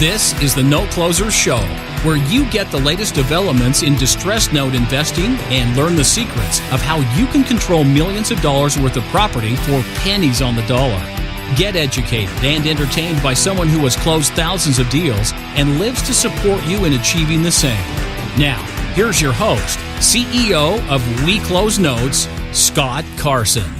This is the Note Closer Show, where you get the latest developments in distressed note investing and learn the secrets of how you can control millions of dollars worth of property for pennies on the dollar. Get educated and entertained by someone who has closed thousands of deals and lives to support you in achieving the same. Now, here's your host, CEO of We Close Notes, Scott Carson.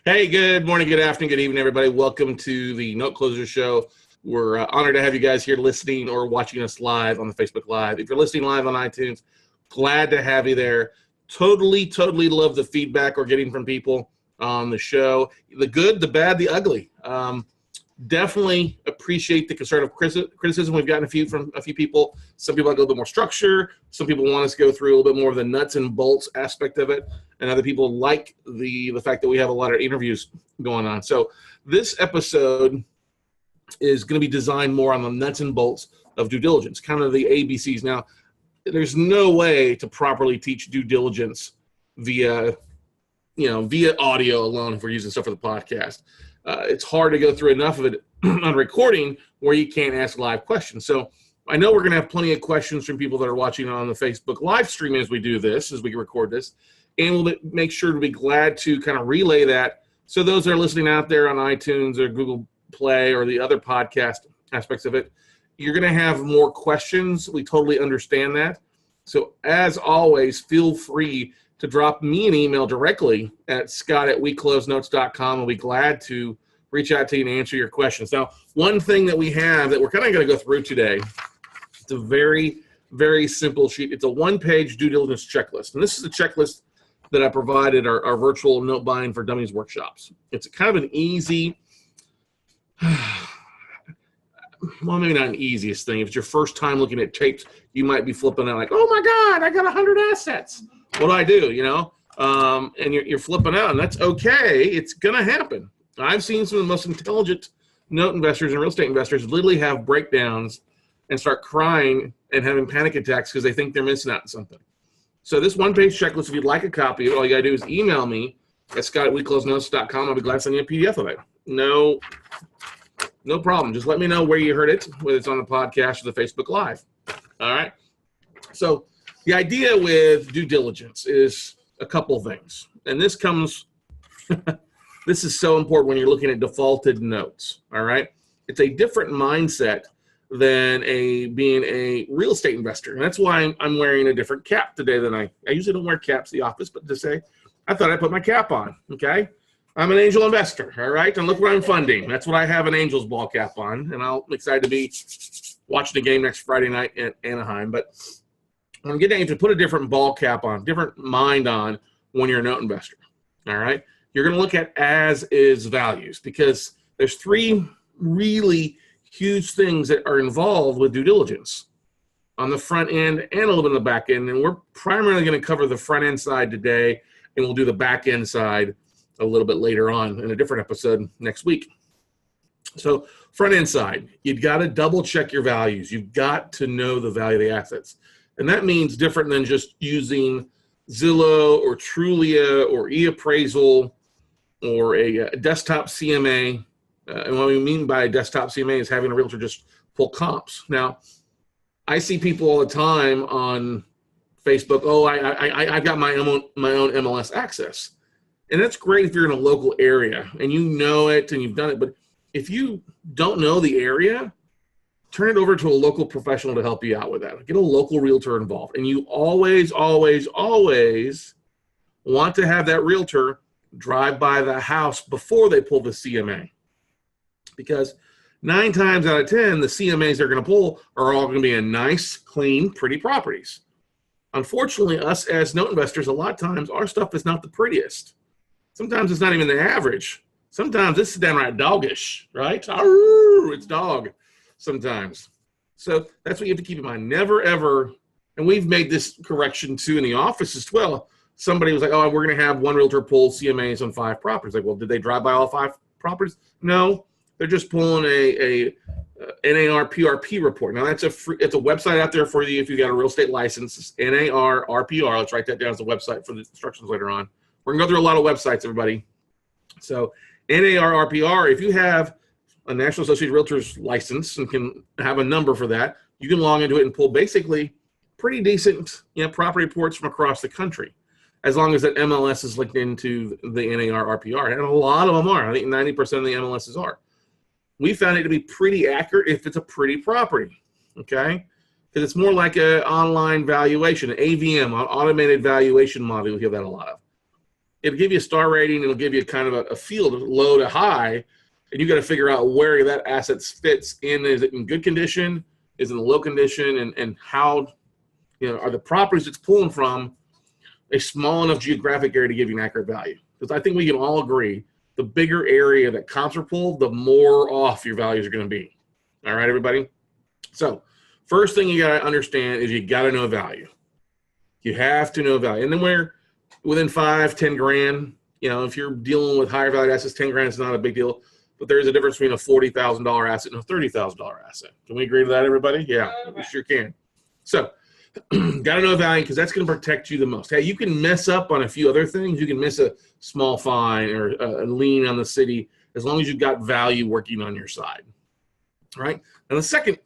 Hey, good morning, good afternoon, good evening, everybody. Welcome to the Note Closer Show. We're honored to have you guys here listening or watching us live on the Facebook Live. If you're listening live on iTunes, glad to have you there. Totally love the feedback we're getting from people on the show. The good, the bad, the ugly. Definitely appreciate the constructive criticism we've gotten from a few people. Some people like a little bit more structure. Some people want us to go through a little bit more of the nuts and bolts aspect of it. And other people like the fact that we have a lot of interviews going on. So this episode is going to be designed more on the nuts and bolts of due diligence, kind of the ABCs. Now, there's no way to properly teach due diligence via audio alone if we're using stuff for the podcast. It's hard to go through enough of it on recording where you can't ask live questions. So I know we're going to have plenty of questions from people that are watching on the Facebook live stream as we do this, as we record this. And we'll make sure to be glad to kind of relay that. So those that are listening out there on iTunes or Google Play or the other podcast aspects of it, you're going to have more questions. We totally understand that. So as always, feel free to drop me an email directly at scott@weclosenotes.com. I'll be glad to reach out to you and answer your questions. Now, one thing that we have that we're kind of going to go through today, it's a very, very simple sheet. It's a one-page due diligence checklist. And this is a checklist that I provided our virtual note buying for dummies workshops. It's kind of an easy, well, maybe not an easiest thing. If it's your first time looking at tapes, you might be flipping out like, oh my God, I got 100 assets. What do I do, and you're flipping out, and that's okay. It's going to happen. I've seen some of the most intelligent note investors and real estate investors literally have breakdowns and start crying and having panic attacks because they think they're missing out on something. So this one-page checklist, if you'd like a copy of it, all you got to do is email me at scott@weclosenotes.com. I'll be glad to send you a PDF of it. No problem. Just let me know where you heard it, whether it's on the podcast or the Facebook Live. All right? So the idea with due diligence is a couple things. And this is so important when you're looking at defaulted notes, all right? It's a different mindset than being a real estate investor. And that's why I'm wearing a different cap today than I usually don't wear caps in the office, but to say, I thought I'd put my cap on, okay? I'm an angel investor, all right? And look what I'm funding. That's what I have an Angels ball cap on. And I'm excited to be watching the game next Friday night at Anaheim. But I'm getting to put a different ball cap on, different mind on when you're a note investor, all right? You're going to look at as-is values because there's three really huge things that are involved with due diligence on the front end and a little bit on the back end. And we're primarily going to cover the front end side today, and we'll do the back end side a little bit later on in a different episode next week. So front end side, you've got to double check your values. You've got to know the value of the assets. And that means different than just using Zillow or Trulia or eAppraisal or a desktop CMA. And what we mean by a desktop CMA is having a realtor just pull comps. Now, I see people all the time on Facebook, I've got my own MLS access. And that's great if you're in a local area and you know it and you've done it. But if you don't know the area, turn it over to a local professional to help you out with that. Get a local realtor involved. And you always want to have that realtor drive by the house before they pull the CMA. Because 9 times out of 10, the CMAs they're going to pull are all going to be in nice, clean, pretty properties. Unfortunately, us as note investors, a lot of times our stuff is not the prettiest. Sometimes it's not even the average. Sometimes it's downright doggish, right? It's dog sometimes. So that's what you have to keep in mind. Never, ever, and we've made this correction too in the office as well. Somebody was like, oh, we're going to have one realtor pull CMAs on 5 properties. Like, well, did they drive by all 5 properties? No. They're just pulling a NAR PRP report. Now, it's a website out there for you if you got a real estate license. It's NAR RPR. Let's write that down as a website for the instructions later on. We're going to go through a lot of websites, everybody. So NAR RPR, if you have a National Association of Realtors license and can have a number for that, you can log into it and pull basically pretty decent, property reports from across the country, as long as that MLS is linked into the NAR RPR. And a lot of them are. I think 90% of the MLSs are. We found it to be pretty accurate if it's a pretty property, okay? Because it's more like an online valuation, an AVM, an automated valuation model. You'll hear that a lot of. It'll give you a star rating. It'll give you kind of a field of low to high, and you got to figure out where that asset fits in. Is it in good condition? Is it in low condition? And how, are the properties it's pulling from a small enough geographic area to give you an accurate value? Because I think we can all agree, the bigger area that comps are pulled, the more off your values are going to be. All right, everybody? So first thing you got to understand is you got to know value. You have to know value. And then we're within 5-10 grand, if you're dealing with higher value assets, 10 grand is not a big deal. But there's a difference between a $40,000 asset and a $30,000 asset. Can we agree to that, everybody? Yeah, we sure can. So got to know value, because that's going to protect you the most. Hey, you can mess up on a few other things. You can miss a small fine or a lien on the city, as long as you've got value working on your side. All right? And the second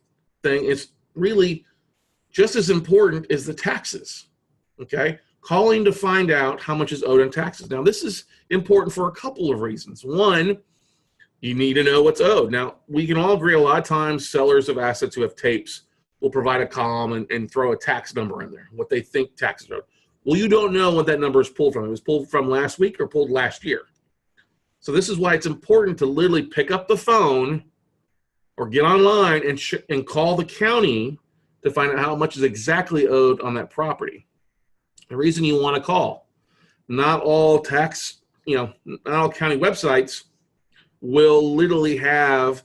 thing is really just as important as the taxes, okay? Calling to find out how much is owed in taxes. Now, this is important for a couple of reasons. One, you need to know what's owed. Now, we can all agree a lot of times sellers of assets who have tapes will provide a column and throw a tax number in there, what they think taxes are owed. Well, you don't know what that number is pulled from. It was pulled from last week or pulled last year. So this is why it's important to literally pick up the phone or get online and call the county to find out how much is exactly owed on that property. The reason you want to call, not all tax, not all county websites will literally have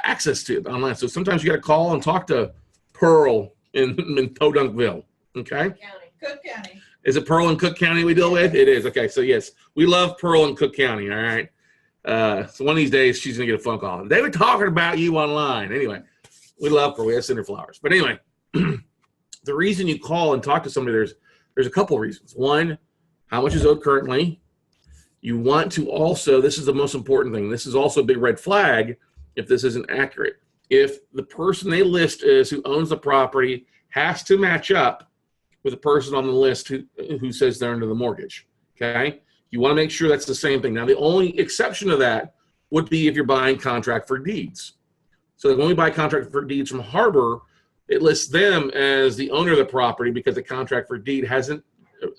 access to it online. So sometimes you got to call and talk to Pearl in Podunkville, okay? Cook County. Is it Pearl and Cook County we deal with? It is. Okay, so yes, we love Pearl and Cook County, all right? So one of these days, she's going to get a phone call. They were talking about you online. Anyway, we love Pearl. We have send her flowers. But anyway, the reason you call and talk to somebody, there's a couple reasons. One, how much is owed currently? You want to also, this is the most important thing, this is also a big red flag if this isn't accurate. If the person they list is who owns the property has to match up with the person on the list who says they're under the mortgage, okay? You want to make sure that's the same thing. Now, the only exception to that would be if you're buying contract for deeds. So when we buy contract for deeds from Harbor, it lists them as the owner of the property because the contract for deed hasn't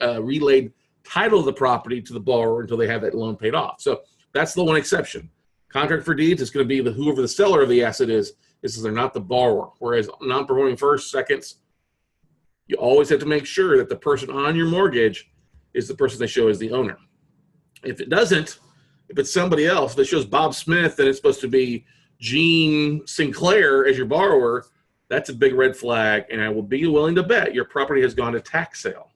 relayed title of the property to the borrower until they have that loan paid off. So that's the one exception. Contract for deeds is going to be whoever the seller of the asset is they're not the borrower. Whereas non-performing first, seconds, you always have to make sure that the person on your mortgage is the person they show as the owner. If it doesn't, if it's somebody else that shows Bob Smith and it's supposed to be Gene Sinclair as your borrower, that's a big red flag, and I will be willing to bet your property has gone to tax sale.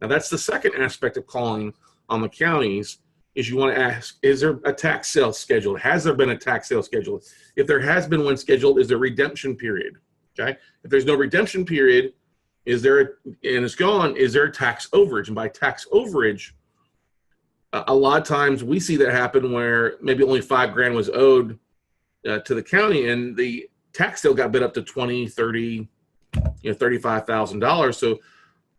Now, that's the second aspect of calling on the counties, is you want to ask, is there a tax sale scheduled? Has there been a tax sale scheduled? If there has been one scheduled, is there a redemption period? Okay. If there's no redemption period, and it's gone, is there a tax overage? And by tax overage, a lot of times we see that happen where maybe only $5,000 was owed to the county, and the tax sale got bid up to $20,000, $30,000, $35,000. So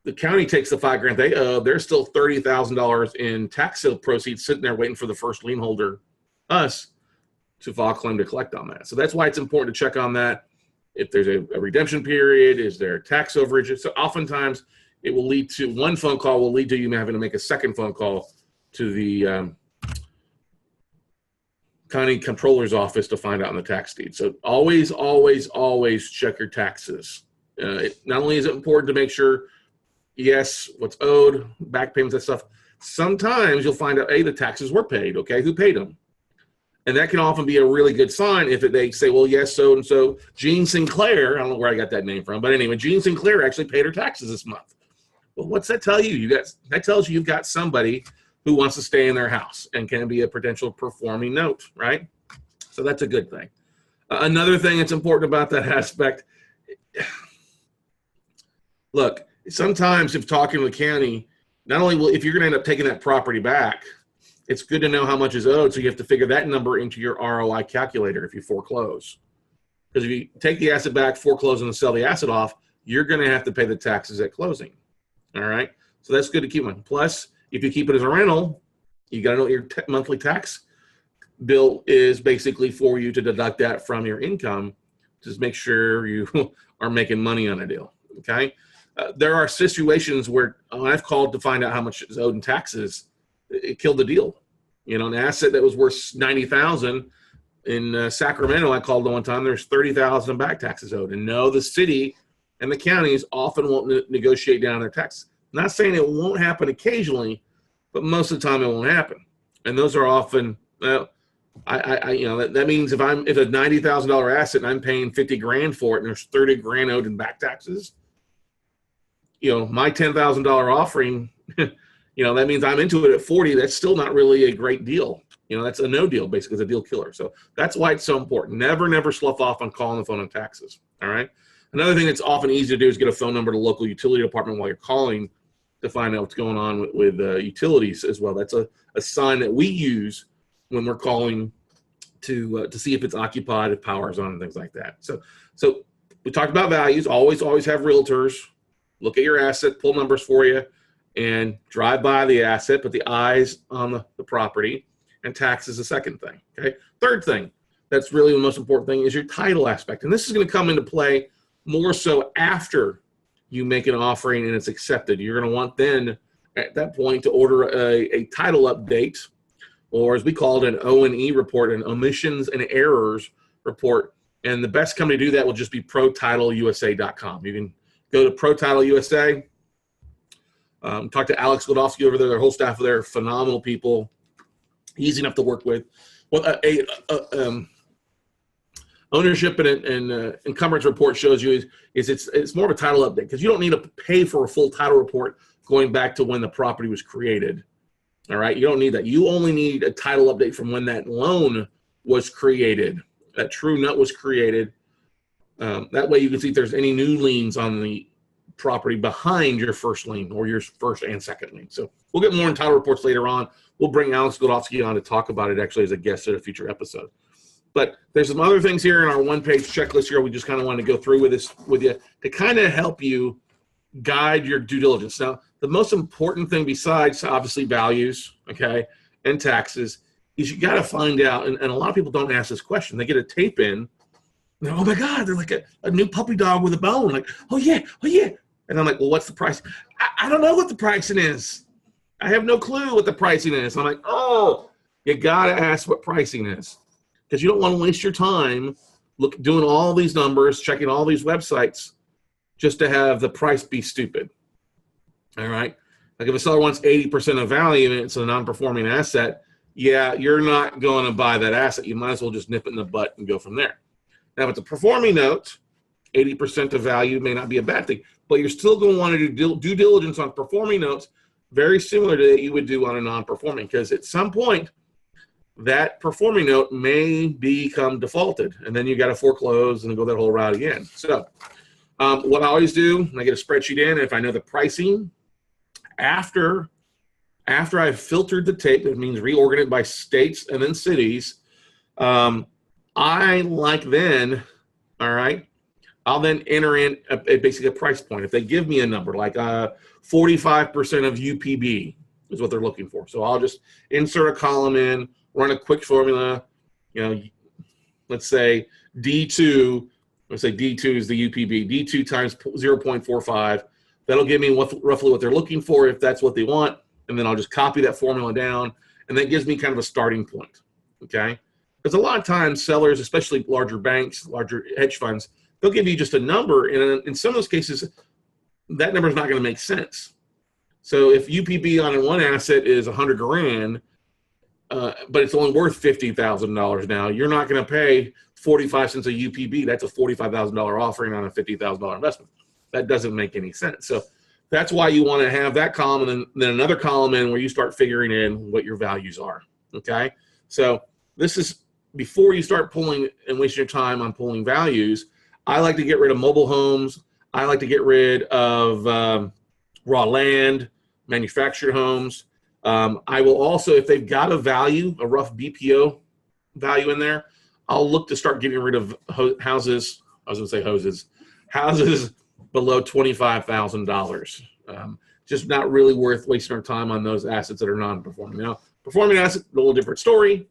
the county takes the $5,000 they owe. There's still $30,000 in tax sale proceeds sitting there waiting for the first lien holder, us, to file a claim to collect on that. So that's why it's important to check on that. If there's a redemption period, is there tax overage? So oftentimes it will lead to one phone call will lead to you having to make a second phone call to the county controller's office to find out on the tax deed. So always, always, always check your taxes. Not only is it important to make sure, yes, what's owed, back payments, that stuff. Sometimes you'll find out, the taxes were paid. Okay, who paid them? And that can often be a really good sign if they say, well, yes, so-and-so, Gene Sinclair, I don't know where I got that name from, but anyway, Gene Sinclair actually paid her taxes this month. Well, what's that tell you? That tells you you've got somebody who wants to stay in their house and can be a potential performing note, right? So that's a good thing. Another thing that's important about that aspect, look, sometimes if talking to the county, not only if you're going to end up taking that property back, it's good to know how much is owed. So you have to figure that number into your ROI calculator if you foreclose. Because if you take the asset back, foreclose, and sell the asset off, you're going to have to pay the taxes at closing. All right. So that's good to keep in. Plus, if you keep it as a rental, you got to know what your monthly tax bill is basically for you to deduct that from your income. Just make sure you are making money on a deal. Okay. There are situations where I've called to find out how much is owed in taxes. It killed the deal. You know, an asset that was worth $90,000 in Sacramento, I called one time. There's $30,000 in back taxes owed, and no, the city and the counties often won't negotiate down their taxes. I'm not saying it won't happen occasionally, but most of the time it won't happen. And those are often, that means if a $90,000 asset and I'm paying $50,000 for it, and there's $30,000 owed in back taxes, my $10,000 offering, that means I'm into it at 40. That's still not really a great deal. That's a no deal, basically. It's a deal killer. So that's why it's so important. Never slough off on calling the phone on taxes. All right. Another thing that's often easy to do is get a phone number to the local utility department while you're calling to find out what's going on with utilities as well. That's a sign that we use when we're calling to see if it's occupied, if power's on, and things like that. So we talked about values. Always have realtors look at your asset, pull numbers for you, and drive by the asset, put the eyes on the property, and tax is the second thing. Okay. Third thing that's really the most important thing is your title aspect. And this is going to come into play more so after you make an offering and it's accepted. You're going to want then at that point to order a title update, or as we call it, an O&E report, an omissions and errors report. And the best company to do that will just be ProTitleUSA.com. You can go to ProTitleUSA. Talk to Alex Godofsky over there. Their whole staff there are phenomenal people, easy enough to work with. What ownership and encumbrance report shows you is it's more of a title update, because you don't need to pay for a full title report going back to when the property was created. All right, you don't need that. You only need a title update from when that loan was created, that true note was created. That way you can see if there's any new liens on the property behind your first lien or your first and second lien. So we'll get more in title reports later on. We'll bring Alex Godofsky on to talk about it actually as a guest at a future episode. But there's some other things here in our one-page checklist here we just kind of want to go through with you to kind of help you guide your due diligence. Now, the most important thing besides obviously values, okay, and taxes is you got to find out, and a lot of people don't ask this question. They get a tape in, and oh my God, they're like a new puppy dog with a bone. Like, oh yeah. And I'm like, well, what's the price? I don't know what the pricing is. I have no clue what the pricing is. I'm like, oh, you got to ask what pricing is, because you don't want to waste your time doing all these numbers, checking all these websites just to have the price be stupid. All right. Like if a seller wants 80% of value and it's a non-performing asset, yeah, you're not going to buy that asset. You might as well just nip it in the butt and go from there. Now, if it's a performing note, 80% of value may not be a bad thing, but you're still going to want to do due diligence on performing notes, very similar to what you would do on a non-performing, because at some point, that performing note may become defaulted, and then you got to foreclose and go that whole route again. So what I always do, I get a spreadsheet in, if I know the pricing, after I've filtered the tape, that means reorganized by states and then cities, I like then, all right, I'll then enter in basically a price point. If they give me a number, like 45% of UPB is what they're looking for. So I'll just insert a column in, run a quick formula, let's say D2, let's say D2 is the UPB, D2 times 0.45. That'll give me roughly what they're looking for if that's what they want. And then I'll just copy that formula down. And that gives me kind of a starting point, okay? Because a lot of times sellers, especially larger banks, larger hedge funds, they'll give you just a number. And in some of those cases, that number is not going to make sense. So if UPB on one asset is $100,000, but it's only worth $50,000 now, you're not going to pay 45 cents a UPB. That's a $45,000 offering on a $50,000 investment. That doesn't make any sense. So that's why you want to have that column and then another column in where you start figuring in what your values are, okay? So this is before you start pulling and wasting your time on pulling values. I like to get rid of mobile homes. I like to get rid of raw land, manufactured homes. I will also, if they've got a value, a rough BPO value in there, I'll look to start getting rid of houses. I was going to say houses below $25,000. Just not really worth wasting our time on those assets that are non-performing. Now, performing assets, a little different story,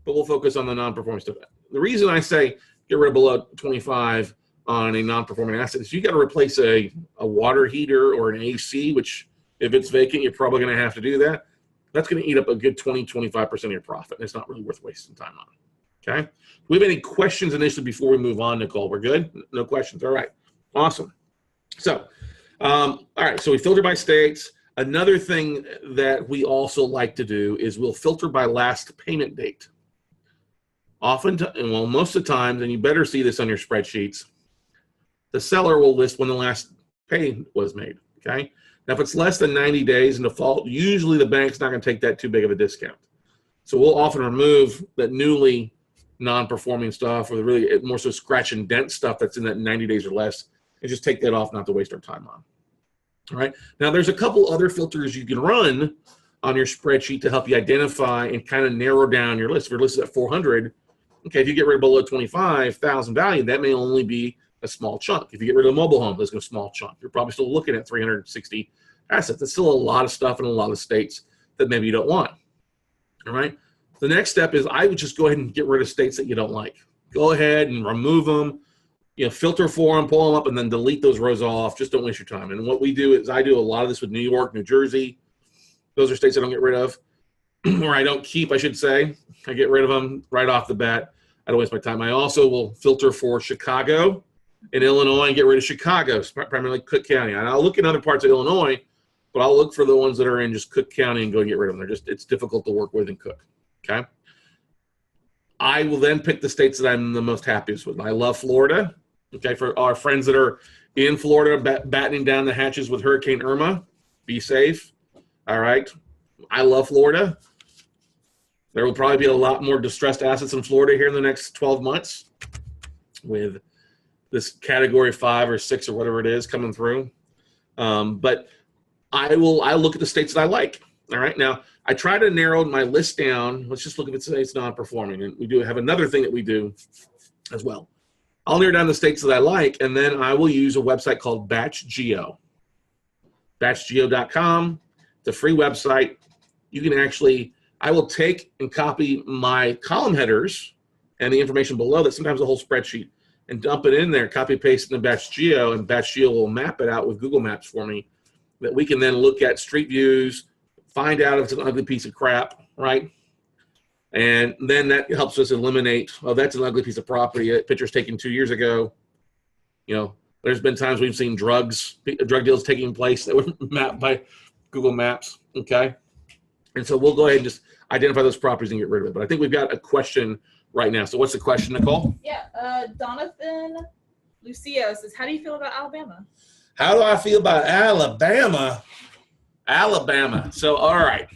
but we'll focus on the non-performing stuff. The reason I say get rid of below 25 on a non-performing asset is you got to replace a water heater or an AC, which if it's vacant, you're probably going to have to do that. That's going to eat up a good 20-25% of your profit. And it's not really worth wasting time on. Okay. Do we have any questions initially before we move on, Nicole? We're good? No questions. All right. Awesome. So, all right. So we filter by states. Another thing that we also like to do is we'll filter by last payment date. Most of the time, and you better see this on your spreadsheets, the seller will list when the last pay was made. Okay. Now, if it's less than 90 days in default, usually the bank's not going to take that too big of a discount. So we'll often remove that newly non-performing stuff or the really more so scratch and dent stuff that's in that 90 days or less and just take that off, not to waste our time on. All right. Now, there's a couple other filters you can run on your spreadsheet to help you identify and kind of narrow down your list. If your list is at 400, okay, if you get rid of below 25,000 value, that may only be a small chunk. If you get rid of a mobile home, that's a small chunk. You're probably still looking at 360 assets. That's still a lot of stuff in a lot of states that maybe you don't want. All right. The next step is I would just go ahead and get rid of states that you don't like. Go ahead and remove them, filter for them, pull them up, and then delete those rows off. Just don't waste your time. And what we do is I do a lot of this with New York, New Jersey. Those are states I don't get rid of, or I don't keep, I should say. I get rid of them right off the bat. I don't waste my time. I also will filter for Chicago and Illinois and get rid of Chicago, primarily Cook County. And I'll look in other parts of Illinois, but I'll look for the ones that are in just Cook County and go get rid of them. It's difficult to work with in Cook. Okay. I will then pick the states that I'm the most happiest with. I love Florida. Okay. For our friends that are in Florida, battening down the hatches with Hurricane Irma, be safe. All right. I love Florida. There will probably be a lot more distressed assets in Florida here in the next 12 months with this category 5 or 6 or whatever it is coming through. But I look at the states that I like. All right. Now, I try to narrow my list down. Let's just look if it's non-performing. And we do have another thing that we do as well. I'll narrow down the states that I like, and then I will use a website called BatchGeo. BatchGeo.com. It's a free website. You can I will take and copy my column headers and the information below that, sometimes the whole spreadsheet, and dump it in there, copy paste in the BatchGeo, and BatchGeo will map it out with Google Maps for me that we can then look at street views, find out if it's an ugly piece of crap, right? And then that helps us eliminate, that's an ugly piece of property. A picture's taken 2 years ago. There's been times we've seen drug deals taking place that were mapped by Google Maps, okay? And so we'll go ahead and just identify those properties and get rid of it. But I think we've got a question right now. So what's the question, Nicole? Yeah, Donathan Lucio says, how do you feel about Alabama? How do I feel about Alabama? So, all right.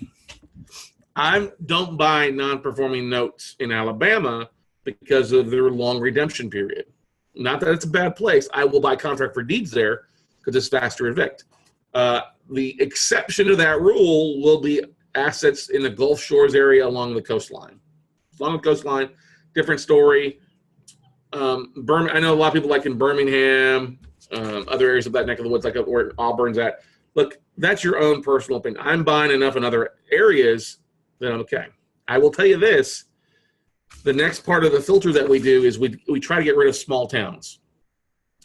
I don't buy non-performing notes in Alabama because of their long redemption period. Not that it's a bad place. I will buy contract for deeds there because it's faster to evict. The exception to that rule will be assets in the Gulf Shores area along the coastline. Along the coastline, different story. I know a lot of people like in Birmingham, other areas of that neck of the woods, like where Auburn's at. Look, that's your own personal opinion. I'm buying enough in other areas that I'm okay. I will tell you this. The next part of the filter that we do is we try to get rid of small towns.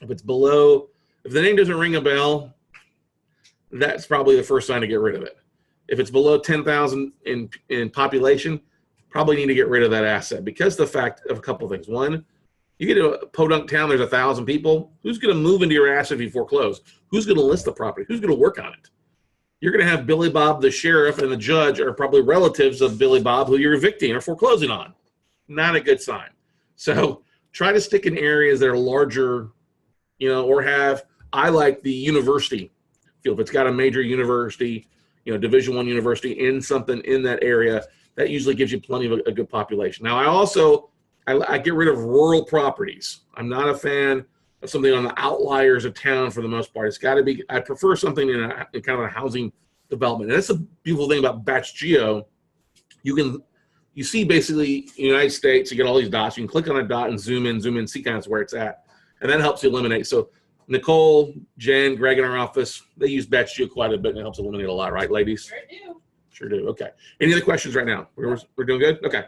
If the name doesn't ring a bell, that's probably the first sign to get rid of it. If it's below 10,000 in population, probably need to get rid of that asset because the fact of a couple of things. One, you get to a podunk town, there's 1,000 people. Who's going to move into your asset if you foreclose? Who's going to list the property? Who's going to work on it? You're going to have Billy Bob, the sheriff, and the judge are probably relatives of Billy Bob who you're evicting or foreclosing on. Not a good sign. So try to stick in areas that are larger, or I like the university field. If it's got a major university, Division I university in something in that area, that usually gives you plenty of a good population. Now, I get rid of rural properties. I'm not a fan of something on the outliers of town for the most part. It's got to be, I prefer something in kind of a housing development. And that's the beautiful thing about batch geo. You see basically in the United States, you get all these dots. You can click on a dot and zoom in, see kind of where it's at. And that helps you eliminate. So Nicole, Jen, Greg in our office, they use batch geo quite a bit, and it helps eliminate a lot, right, ladies? Sure do. Sure do. Okay. Any other questions right now? We're doing good? Okay.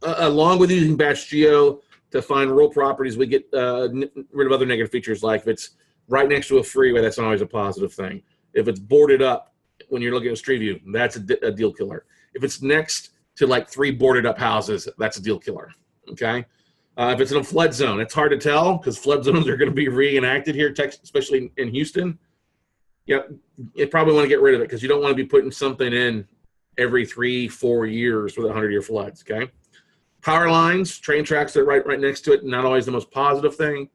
Along with using batch geo to find rural properties, we get rid of other negative features, like if it's right next to a freeway, that's not always a positive thing. If it's boarded up when you're looking at street view, that's a deal killer. If it's next to like 3 boarded up houses, that's a deal killer. Okay. If it's in a flood zone, it's hard to tell because flood zones are going to be reenacted here, especially in Houston. Yeah, you probably want to get rid of it because you don't want to be putting something in every 3-4 years with 100-year floods. Okay. Power lines, train tracks that are right next to it, not always the most positive thing,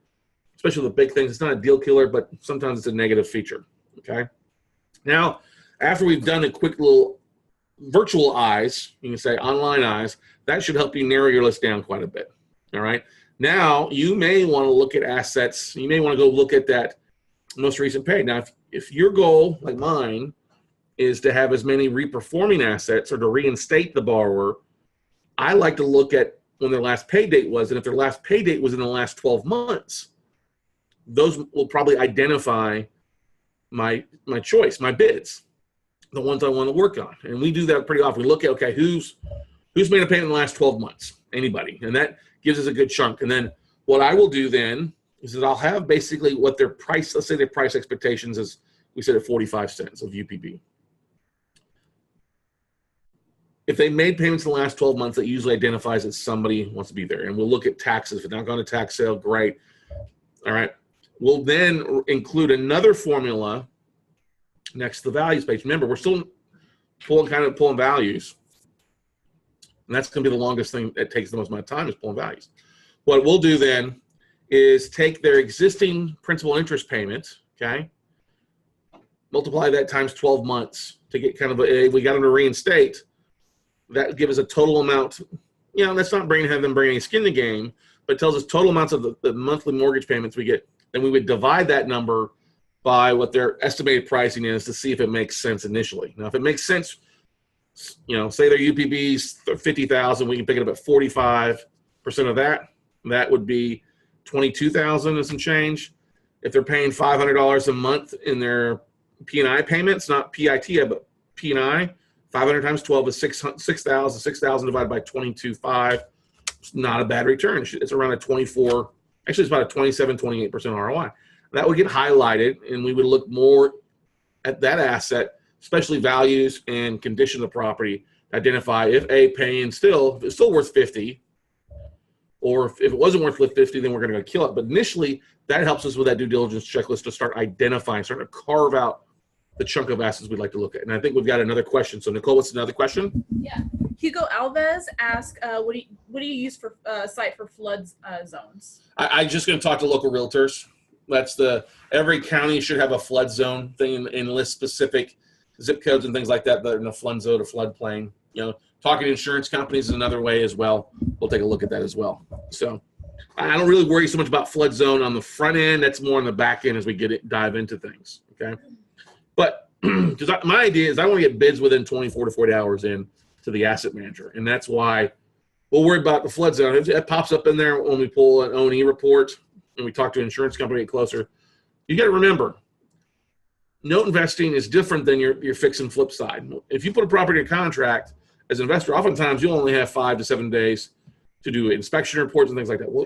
especially with the big things. It's not a deal killer, but sometimes it's a negative feature. Okay. Now, after we've done a quick little virtual eyes, you can say online eyes, that should help you narrow your list down quite a bit. All right. Now, you may want to look at assets. You may want to go look at that most recent pay. Now, if your goal, like mine, is to have as many reperforming assets or to reinstate the borrower, I like to look at when their last pay date was. And if their last pay date was in the last 12 months, those will probably identify my choice, my bids, the ones I want to work on. And we do that pretty often. We look at, okay, who's made a payment in the last 12 months? Anybody. And that gives us a good chunk. And then what I will do then is that I'll have basically what their price, let's say their price expectations is, we said at 45 cents of UPB. If they made payments in the last 12 months, that usually identifies that somebody wants to be there. And we'll look at taxes. If it's not going to tax sale, great. All right. We'll then include another formula next to the values page. Remember, we're still pulling values. And that's going to be the longest thing that takes the most amount of time is pulling values. What we'll do then is take their existing principal and interest payments, okay, multiply that times 12 months to get kind of we got them to reinstate. That gives us a total amount. You know, that's not have them bring any skin in the game, but it tells us total amounts of the monthly mortgage payments we get. And we would divide that number by what their estimated pricing is to see if it makes sense initially. Now, if it makes sense, you know, say their UPB is 50,000, we can pick it up at 45% of that. That would be 22,000 and some change. If they're paying $500 a month in their P&I payments, not PIT, but P&I, 500 times 12 is 6,000. 6,000 divided by 22.5. It's not a bad return. It's around a 24. Actually, it's about a 27, 28% ROI. That would get highlighted, and we would look more at that asset, especially values and condition of the property, to identify if if it's still worth 50, or if it wasn't worth 50, then we're going to go kill it. But initially, that helps us with that due diligence checklist to start identifying, starting to carve out the chunk of assets we'd like to look at. And I think we've got another question. So Nicole, what's another question? Yeah. Hugo Alves asked, what do you use for site for flood zones? I'm just going to talk to local realtors. That's every county should have a flood zone thing and list specific zip codes and things like that are in a flood zone or floodplain. You know, talking to insurance companies is another way as well. We'll take a look at that as well. So I don't really worry so much about flood zone on the front end. That's more on the back end as we dive into things. Okay. But my idea is I want to get bids within 24 to 40 hours in to the asset manager. And that's why we'll worry about the flood zone. It pops up in there when we pull an O&E report and we talk to an insurance company, get closer. You got to remember, note investing is different than your fix and flip side. If you put a property in contract as an investor, oftentimes you'll only have 5 to 7 days to do inspection reports and things like that. Well,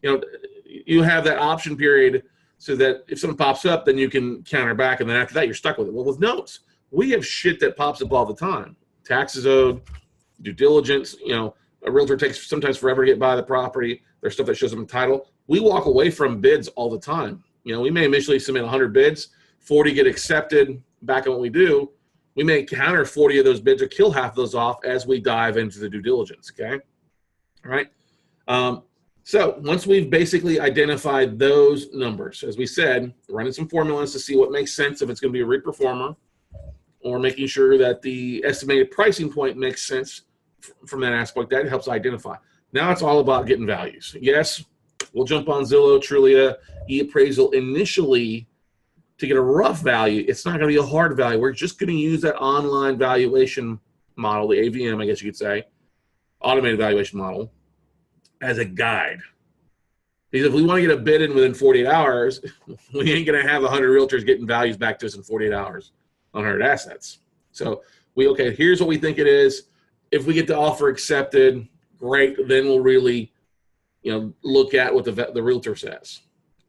you have that option period so that if something pops up, then you can counter back, and then after that, you're stuck with it. Well, with notes, we have shit that pops up all the time. Taxes owed, due diligence, a realtor takes sometimes forever to get by the property. There's stuff that shows up in title. We walk away from bids all the time. We may initially submit 100 bids, 40 get accepted. Back on what we do, we may counter 40 of those bids or kill half of those off as we dive into the due diligence, okay? All right. So once we've basically identified those numbers, as we said, running some formulas to see what makes sense if it's going to be a reperformer, or making sure that the estimated pricing point makes sense from that aspect, that helps identify. Now it's all about getting values. Yes, we'll jump on Zillow, Trulia, e-appraisal initially to get a rough value, it's not going to be a hard value. We're just going to use that online valuation model, the AVM, I guess you could say, automated valuation model, as a guide. Because if we want to get a bid in within 48 hours, we ain't going to have 100 realtors getting values back to us in 48 hours on 100 assets. So okay, here's what we think it is. If we get the offer accepted, great. Then we'll really, look at what the realtor says.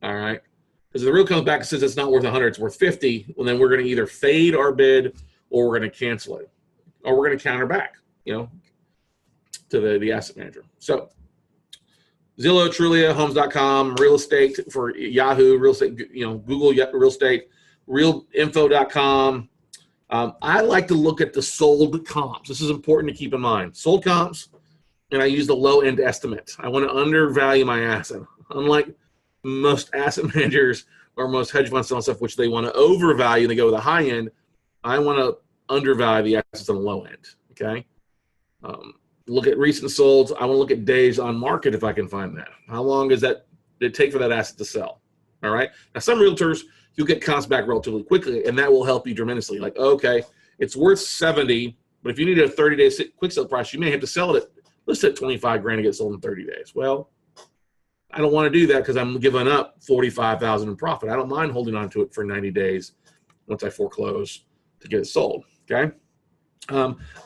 All right. Because if the realtor comes back and says it's not worth 100, it's worth 50, well, then we're going to either fade our bid or we're going to cancel it, or we're going to counter back, to the asset manager. So Zillow, Trulia, Homes.com, real estate for Yahoo, real estate, Google real estate, realinfo.com. I like to look at the sold comps. This is important to keep in mind. Sold comps, and I use the low end estimate. I want to undervalue my asset. Unlike most asset managers or most hedge funds selling stuff, which they want to overvalue and they go with the high end, I want to undervalue the assets on the low end. Okay. Look at recent solds. I want to look at days on market if I can find that. How long does it take for that asset to sell? All right. Now, some realtors, you'll get comps back relatively quickly, and that will help you tremendously. Like, okay, it's worth 70, but if you need a 30-day quick sale price, you may have to sell it list it at 25 grand to get sold in 30 days. Well, I don't want to do that because I'm giving up 45,000 in profit. I don't mind holding on to it for 90 days once I foreclose to get it sold. Okay.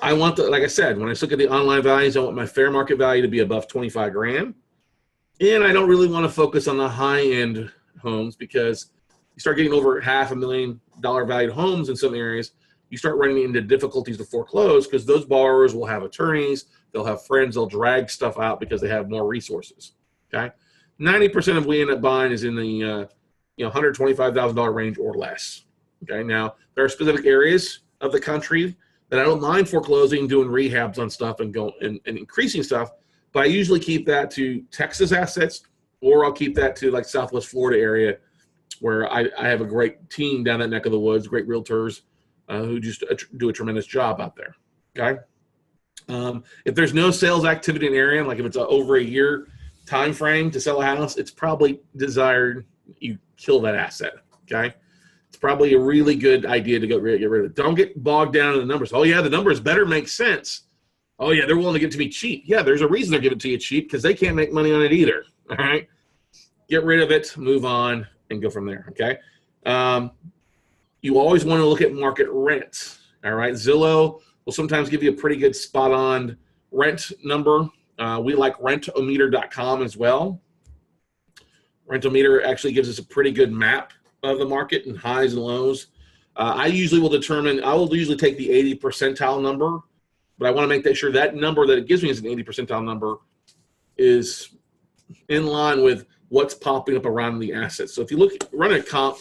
I want like I said, when I look at the online values, I want my fair market value to be above 25 grand. And I don't really want to focus on the high end homes, because you start getting over $500,000 valued homes in some areas, you start running into difficulties to foreclose because those borrowers will have attorneys, they'll have friends, they'll drag stuff out because they have more resources. Okay. 90% of we end up buying is in the $125,000 range or less. Okay. Now there are specific areas of the country that I don't mind foreclosing, doing rehabs on stuff and increasing stuff, but I usually keep that to Texas assets, or I'll keep that to like Southwest Florida area, where I have a great team down that neck of the woods, great realtors who just do a tremendous job out there. Okay. If there's no sales activity in the area, like if it's over a year time frame to sell a house, it's probably desired you kill that asset. Okay. It's probably a really good idea to get rid of it. Don't get bogged down in the numbers. Oh yeah, the numbers better make sense. Oh yeah, they're willing to give it to me cheap. Yeah, there's a reason they're giving it to you cheap, because they can't make money on it either. All right. Get rid of it, move on, and go from there. Okay. You always want to look at market rent. All right. Zillow will sometimes give you a pretty good spot on rent number. We like rentometer.com as well. Rentometer actually gives us a pretty good map of the market and highs and lows. I will usually take the 80 percentile number, but I want to make sure that number that it gives me is an 80 percentile number is in line with what's popping up around the assets. So if you run a comp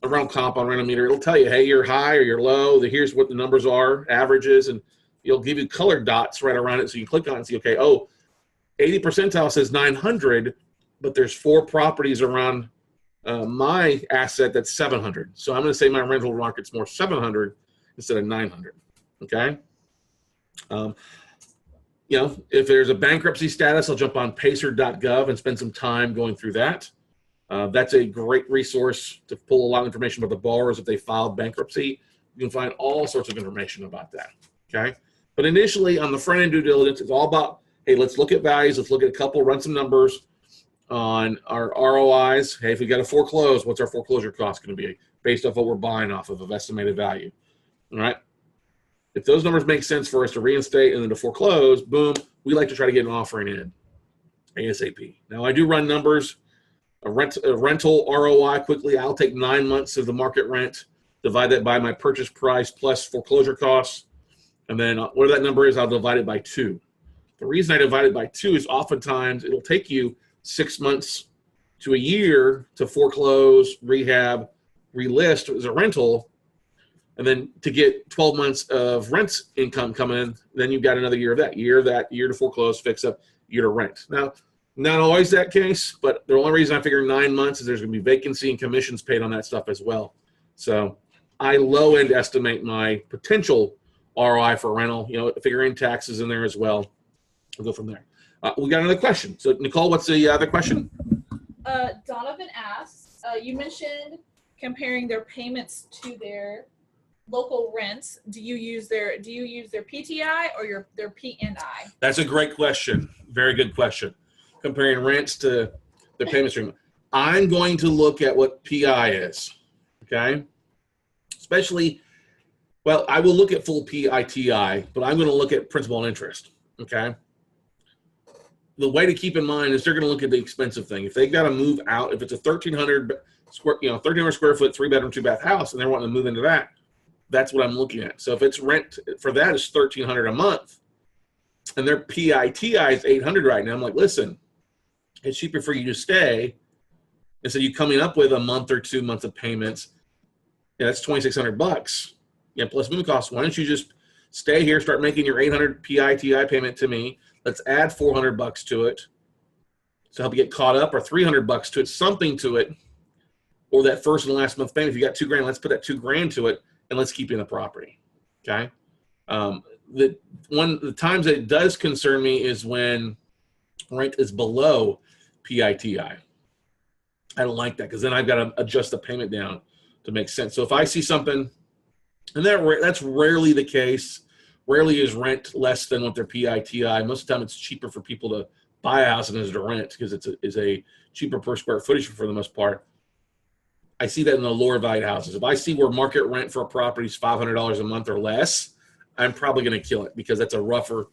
on Rentometer, it'll tell you, hey, you're high or you're low. Here's what the numbers are, averages, and it'll give you colored dots right around it, so you can click on it and see, okay, 80 percentile says 900, but there's 4 properties around my asset that's 700. So I'm going to say my rental market's more 700 instead of 900. Okay. If there's a bankruptcy status, I'll jump on pacer.gov and spend some time going through that. That's a great resource to pull a lot of information about the borrowers if they filed bankruptcy. You can find all sorts of information about that. Okay. But initially on the front end due diligence, it's all about, hey, let's look at values. Let's look at a couple, run some numbers on our ROIs. Hey, if we got to foreclose, what's our foreclosure cost going to be based off what we're buying off of estimated value? All right. If those numbers make sense for us to reinstate and then to foreclose, boom, we like to try to get an offering in ASAP. Now, I do run numbers, a rental ROI quickly. I'll take 9 months of the market rent, divide that by my purchase price plus foreclosure costs, and then whatever that number is, I'll divide it by 2. The reason I divide it by 2 is oftentimes it'll take you 6 months to a year to foreclose, rehab, relist as a rental, and then to get 12 months of rent income coming in, then you've got another year to foreclose, fix up, year to rent. Now, not always that case, but the only reason I figure 9 months is there's going to be vacancy and commissions paid on that stuff as well. So I low end estimate my potential ROI for rental, figuring taxes in there as well. We'll go from there. We got another question. So, Nicole, what's the other question? Donovan asks, you mentioned comparing their payments to their local rents, do you use their PTI or their P&I? That's a great question. Very good question. Comparing rents to the payment stream. I'm going to look at what PI is, okay? Especially, well, I will look at full PITI, but I'm going to look at principal and interest, okay? The way to keep in mind is they're going to look at the expensive thing. If they've got to move out, if it's a 1,300 square foot, 3-bedroom, 2-bath house, and they're wanting to move into that, that's what I'm looking at. So if it's rent for that is $1,300 a month, and their PITI is $800 right now, I'm like, listen, it's cheaper for you to stay instead of you coming up with a month or 2 months of payments. Yeah, that's $2,600. Yeah, plus moving costs. Why don't you just stay here, start making your $800 PITI payment to me? Let's add $400 to it to help you get caught up, or $300 to it, something to it, or that first and last month payment. If you got $2,000, let's put that $2,000 to it, and let's keep you in the property. Okay. The times that it does concern me is when rent is below PITI. I don't like that, because then I've got to adjust the payment down to make sense. So if I see something, and that's rarely the case. Rarely is rent less than what their PITI. Most of the time, it's cheaper for people to buy a house than it is to rent, because it's a cheaper per square footage for the most part. I see that in the lower valued houses. If I see where market rent for a property is $500 a month or less, I'm probably going to kill it, because that's a rougher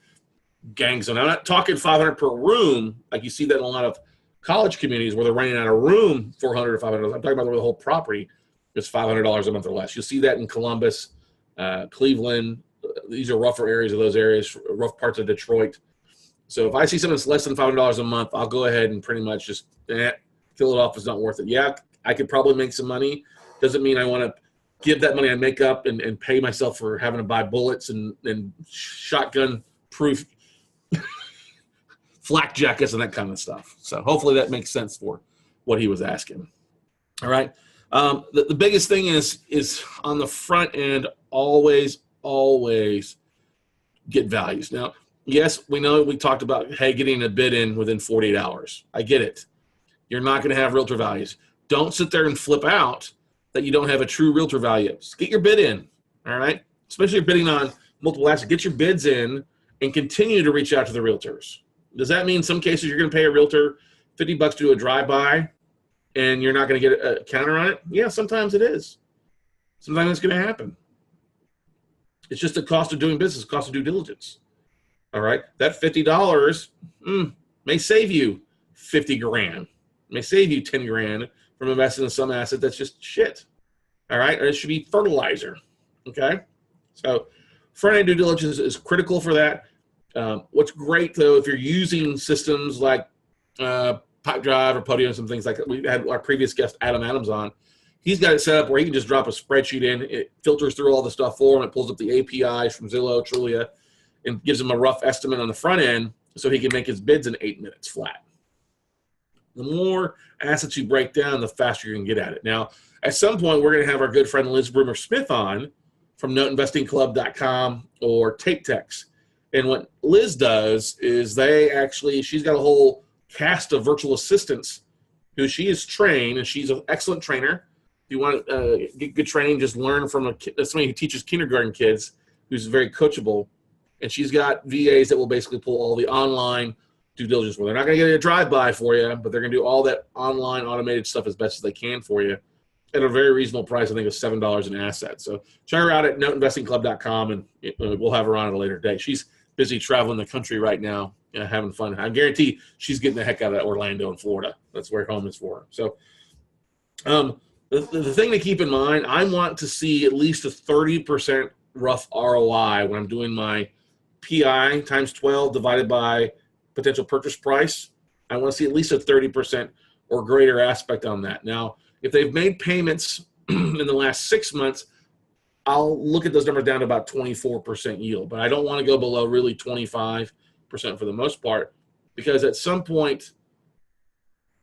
gang zone. I'm not talking $500 per room like you see that in a lot of college communities where they're renting out a room $400 or $500. I'm talking about where the whole property is $500 a month or less. You'll see that in Columbus, Cleveland. These are rougher areas of those areas, rough parts of Detroit. So if I see something that's less than $500 a month, I'll go ahead and pretty much just kill it off. It's not worth it. Yeah, I could probably make some money. Doesn't mean I want to give that money I make up and pay myself for having to buy bullets and shotgun-proof flak jackets and that kind of stuff. So hopefully that makes sense for what he was asking. All right. The biggest thing is on the front end, always get values. Now, yes, we know we talked about, hey, getting a bid in within 48 hours. I get it. You're not going to have realtor values. Don't sit there and flip out that you don't have a true realtor value. Just get your bid in, all right? Especially if you're bidding on multiple assets. Get your bids in and continue to reach out to the realtors. Does that mean some cases you're going to pay a realtor $50 to do a drive-by and you're not going to get a counter on it? Yeah, sometimes it is. Sometimes it's going to happen. It's just the cost of doing business, cost of due diligence. All right, that $50 may save you $50,000, may save you $10,000 from investing in some asset that's just shit. All right, or it should be fertilizer. Okay, so front-end due diligence is critical for that. What's great though, if you're using systems like Pipedrive or Podium, some things like that, we had our previous guest Adam Adams on. He's got it set up where he can just drop a spreadsheet in. It filters through all the stuff for him. It pulls up the APIs from Zillow, Trulia, and gives him a rough estimate on the front end so he can make his bids in 8 minutes flat. The more assets you break down, the faster you can get at it. Now, at some point, we're going to have our good friend Liz Broomer-Smith on from noteinvestingclub.com or TapeTex. And what Liz does is she's got a whole cast of virtual assistants who she is trained, and she's an excellent trainer. If you want to get good training, just learn from somebody who teaches kindergarten kids who's very coachable. And she's got VAs that will basically pull all the online due diligence for. They're not going to get a drive-by for you, but they're going to do all that online automated stuff as best as they can for you at a very reasonable price. I think it's $7 an asset. So check her out at noteinvestingclub.com, and we'll have her on at a later date. She's busy traveling the country right now, having fun. I guarantee she's getting the heck out of Orlando in Florida. That's where home is for her. So the thing to keep in mind, I want to see at least a 30% rough ROI when I'm doing my PI times 12 divided by potential purchase price. I want to see at least a 30% or greater aspect on that. Now, if they've made payments in the last 6 months, I'll look at those numbers down to about 24% yield, but I don't want to go below really 25% for the most part, because at some point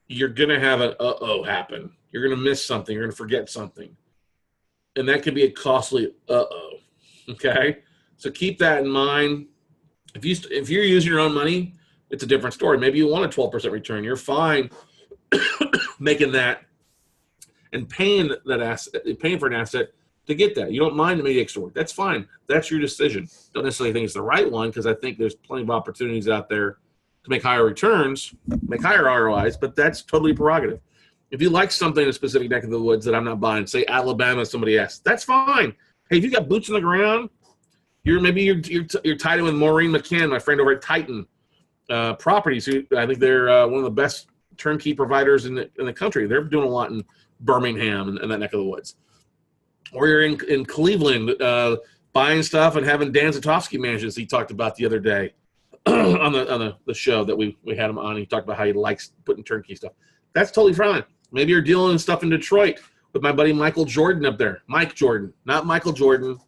you're going to have an uh-oh happen. You're going to miss something. You're going to forget something. And that could be a costly uh-oh. Okay? So keep that in mind. If you're using your own money, it's a different story. Maybe you want a 12% return. You're fine making that and paying that asset, paying for an asset to get that. You don't mind the extra work. That's fine. That's your decision. Don't necessarily think it's the right one, because I think there's plenty of opportunities out there to make higher returns, make higher ROIs, but that's totally prerogative. If you like something in a specific neck of the woods that I'm not buying, say Alabama, somebody asked, that's fine. Hey, if you got boots on the ground, you're tied in with Maureen McCann, my friend over at Titan Properties, who I think they're one of the best turnkey providers in the country. They're doing a lot in Birmingham and that neck of the woods. Or you're in Cleveland buying stuff and having Dan Zatofsky manage this. He talked about the other day on the show that we had him on. He talked about how he likes putting turnkey stuff. That's totally fine. Maybe you're dealing with stuff in Detroit with my buddy Michael Jordan up there. Mike Jordan, not Michael Jordan.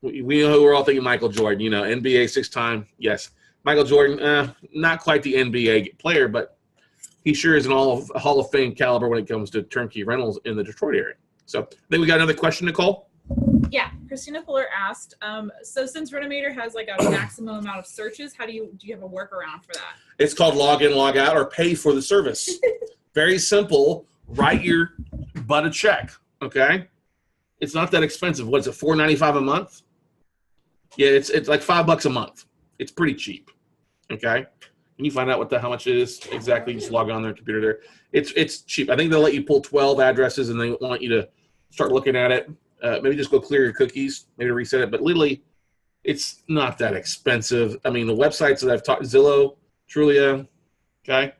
We know we're all thinking Michael Jordan, NBA 6-time. Yes. Michael Jordan, not quite the NBA player, but he sure is an Hall of Fame caliber when it comes to turnkey rentals in the Detroit area. So I think we got another question, Nicole. Yeah, Christina Fuller asked, so since Renomator has like a maximum amount of searches, do you have a workaround for that? It's called log in, log out, or pay for the service. Very simple. Write your butt a check, okay? It's not that expensive. What is it, $4.95 a month? Yeah, it's like $5 a month. It's pretty cheap, okay? Can you find out how much it is exactly? Just log on their computer there. It's cheap. I think they'll let you pull 12 addresses, and they want you to start looking at it. Maybe just go clear your cookies, maybe reset it. But literally, it's not that expensive. I mean, the websites that I've talked, Zillow, Trulia, okay?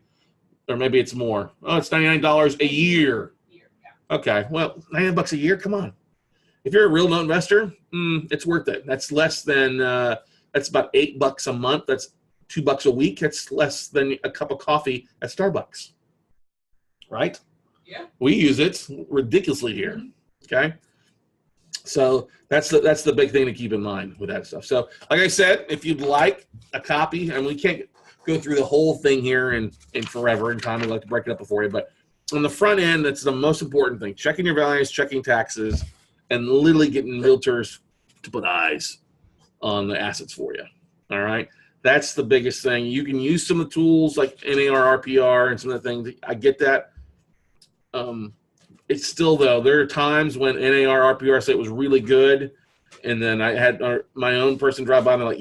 Or maybe it's more. Oh, it's $99 a year. Okay, well, $99 a year? Come on. If you're a real note investor, it's worth it. That's less than, that's about $8 a month. That's $2 a week. That's less than a cup of coffee at Starbucks. Right? Yeah. We use it ridiculously here. Okay? So that's the big thing to keep in mind with that stuff. So like I said, if you'd like a copy, and we can't go through the whole thing here in forever in time, I'd like to break it up for you. But on the front end, that's the most important thing. Checking your values, checking taxes, and literally getting realtors to put eyes on the assets for you. All right? That's the biggest thing. You can use some of the tools like NAR, RPR, and some of the things. I get that. It's still, though, there are times when NAR, RPR said it was really good, and then I had my own person drive by and they're like,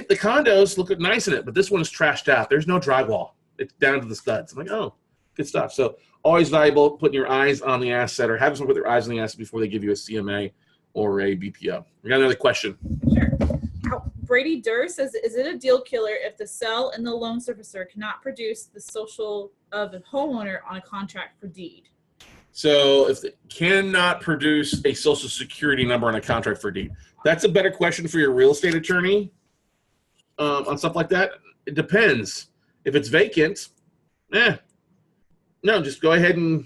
the condos look nice in it, but this one is trashed out. There's no drywall. It's down to the studs. I'm like, oh, good stuff. So always valuable putting your eyes on the asset, or having someone put their eyes on the asset before they give you a CMA or a BPO. We got another question. Sure. Brady Durr says, is it a deal killer if the sell and the loan servicer cannot produce the social of the homeowner on a contract for deed? So if they cannot produce a social security number on a contract for deed, that's a better question for your real estate attorney on stuff like that. It depends. If it's vacant, no, just go ahead and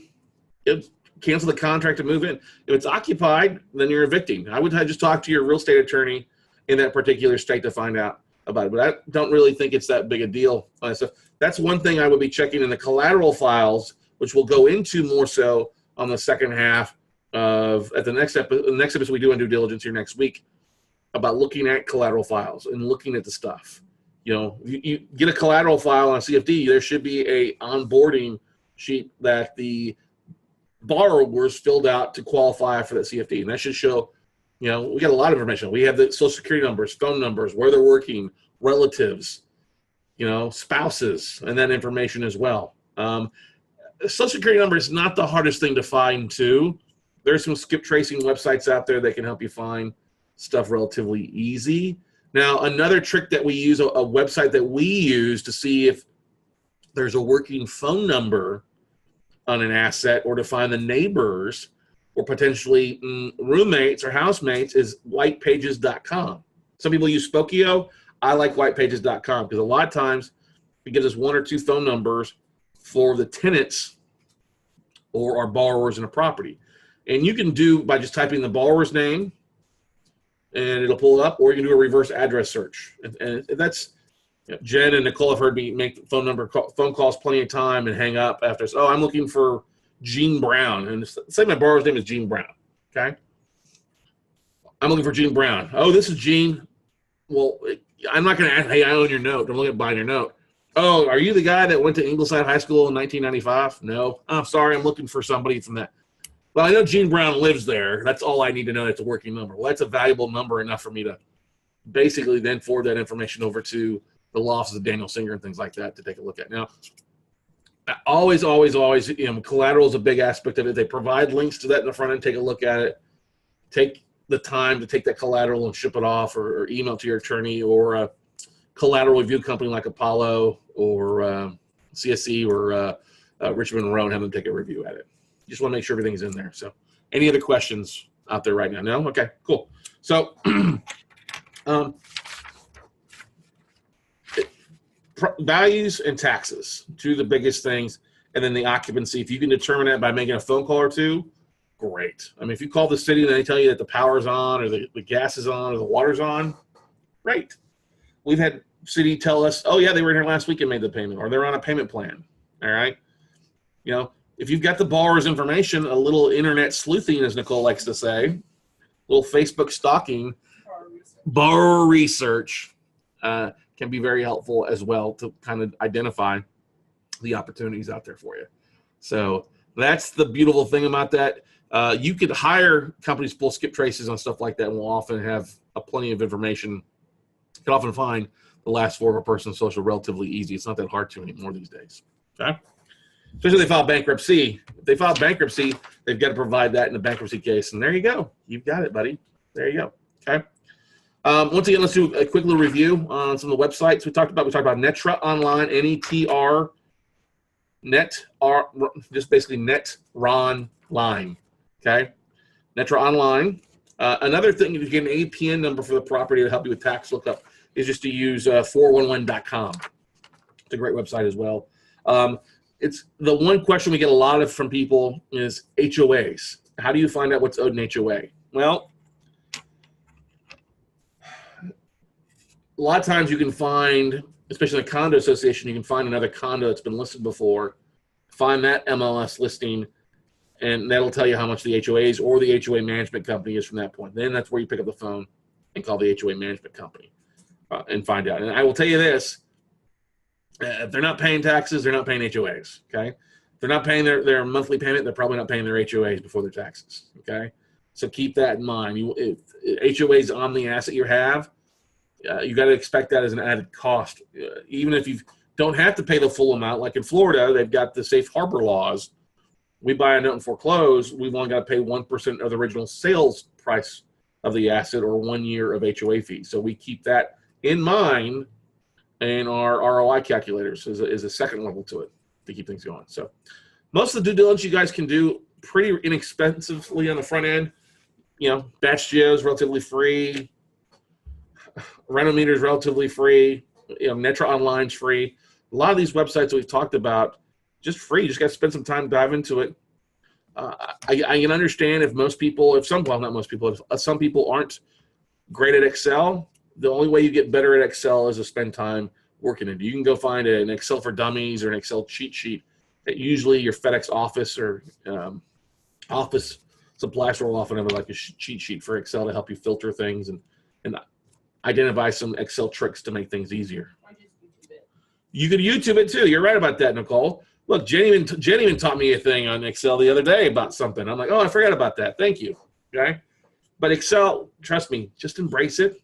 cancel the contract and move in. If it's occupied, then you're evicting. I would just talk to your real estate attorney in that particular state to find out about it. But I don't really think it's that big a deal. So that's one thing I would be checking in the collateral files, which we'll go into more so on the second half of the next episode we do on due diligence here next week, about looking at collateral files and looking at the stuff. You get a collateral file on a CFD, there should be a onboarding sheet that the borrowers filled out to qualify for that CFD, and that should show. We got a lot of information. We have the social security numbers, phone numbers, where they're working, relatives, spouses, and that information as well. Social security number is not the hardest thing to find, too. There's some skip tracing websites out there that can help you find stuff relatively easy. Now, another trick that we use, a website that we use to see if there's a working phone number on an asset or to find the neighbors or potentially roommates or housemates, is whitepages.com. Some people use Spokio. I like whitepages.com because a lot of times it gives us one or two phone numbers for the tenants or our borrowers in a property. And you can do by just typing the borrower's name and it'll pull it up, or you can do a reverse address search. And that's, Jen and Nicole have heard me make phone calls plenty of time and hang up after. Oh, I'm looking for Gene Brown, and say my borrower's name is Gene Brown, okay? I'm looking for Gene Brown. Oh, this is Gene. Well, I'm not going to ask, hey, I own your note. I'm looking at buying your note. Oh, are you the guy that went to Ingleside High School in 1995? No. I'm sorry. I'm looking for somebody from that. Well, I know Gene Brown lives there. That's all I need to know. That's a working number. Well, that's a valuable number enough for me to basically then forward that information over to the law offices of Daniel Singer and things like that to take a look at. Now, always, collateral is a big aspect of it. They provide links to that in the front end. Take a look at it. Take the time to take that collateral and ship it off or email it to your attorney or a collateral review company like Apollo or CSC or Richmond and Rowe and have them take a review at it. Just want to make sure everything's in there. So any other questions out there right now? No? Okay, cool. So values and taxes, two of the biggest things, and then the occupancy. If you can determine that by making a phone call or two, great. I mean, if you call the city and they tell you that the power's on or the gas is on or the water's on, great. We've had city tell us, oh, yeah, they were in here last week and made the payment, or they're on a payment plan, all right? You know, if you've got the borrower's information, a little internet sleuthing, as Nicole likes to say, a little Facebook stalking, borrower research can be very helpful as well to kind of identify the opportunities out there for you. So that's the beautiful thing about that. You could hire companies to pull skip traces on stuff like that, and we'll often have plenty of information. You can often find the last four of a person's social relatively easy. It's not that hard to anymore these days. Okay? Especially if they file bankruptcy. If they file bankruptcy, they've got to provide that in the bankruptcy case. And there you go. You've got it, buddy. There you go. Okay? Once again, let's do a quick little review on some of the websites we talked about. We talked about Netra Online, N-E-T-R, just basically Netron Line. Okay? Netra Online. Another thing, if you get an APN number for the property to help you with tax lookup, is just to use 411.com. It's a great website as well. It's the one question we get a lot of from people is HOAs. How do you find out what's owed in HOA? Well, a lot of times you can find, especially in a condo association, you can find another condo that's been listed before, find that MLS listing, and that'll tell you how much the HOAs or the HOA management company is from that point. Then that's where you pick up the phone and call the HOA management company and find out. And I will tell you this, if they're not paying taxes, they're not paying HOAs, okay? If they're not paying their monthly payment, they're probably not paying their HOAs before their taxes, okay? So keep that in mind. If HOAs on the asset you have, you got to expect that as an added cost. Even if you don't have to pay the full amount, like in Florida, they've got the safe harbor laws. We buy a note and foreclose, we've only got to pay 1% of the original sales price of the asset or 1 year of HOA fees. So we keep that in mind in our ROI calculators as a second level to it to keep things going. So most of the due diligence you guys can do pretty inexpensively on the front end. You know, batch geo is relatively free. Renometer is relatively free. You know, Netra Online's free. A lot of these websites that we've talked about, just free. You just got to spend some time dive into it. I can understand if most people, not most people, if some people aren't great at Excel, the only way you get better at Excel is to spend time working it. You can go find an Excel for Dummies or an Excel cheat sheet that usually your FedEx office or office supply store will often have like a cheat sheet for Excel to help you filter things and identify some Excel tricks to make things easier. You could YouTube it too. You're right about that, Nicole. Look, Jen even taught me a thing on Excel the other day about something. I'm like, oh, I forgot about that. Thank you. Okay. But Excel, trust me, just embrace it.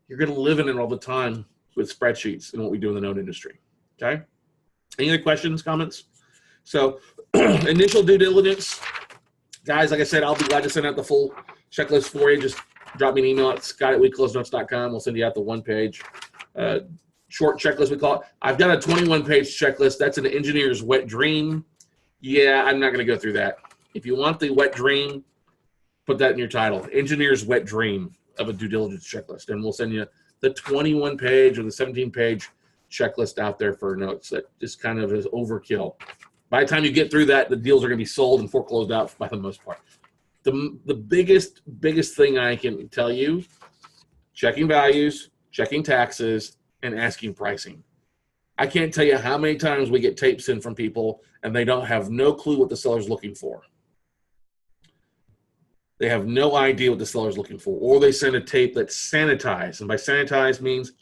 You're going to live in it all the time with spreadsheets and what we do in the note industry. Okay. Any other questions, comments? So initial due diligence, guys, like I said, I'll be glad to send out the full checklist for you. Just drop me an email at scott@weclosenotes.com. We'll send you out the one-page short checklist, we call it. I've got a 21-page checklist. That's an engineer's wet dream. Yeah, I'm not going to go through that. If you want the wet dream, put that in your title. Engineer's wet dream of a due diligence checklist. And we'll send you the 21-page or the 17-page checklist out there for notes. That just kind of is overkill. By the time you get through that, the deals are going to be sold and foreclosed out by the most part. The biggest thing I can tell you, checking values, checking taxes, and asking pricing. I can't tell you how many times we get tapes in from people and they don't have no clue what the seller's looking for. They have no idea what the seller's looking for, or they send a tape that's sanitized. And by sanitized means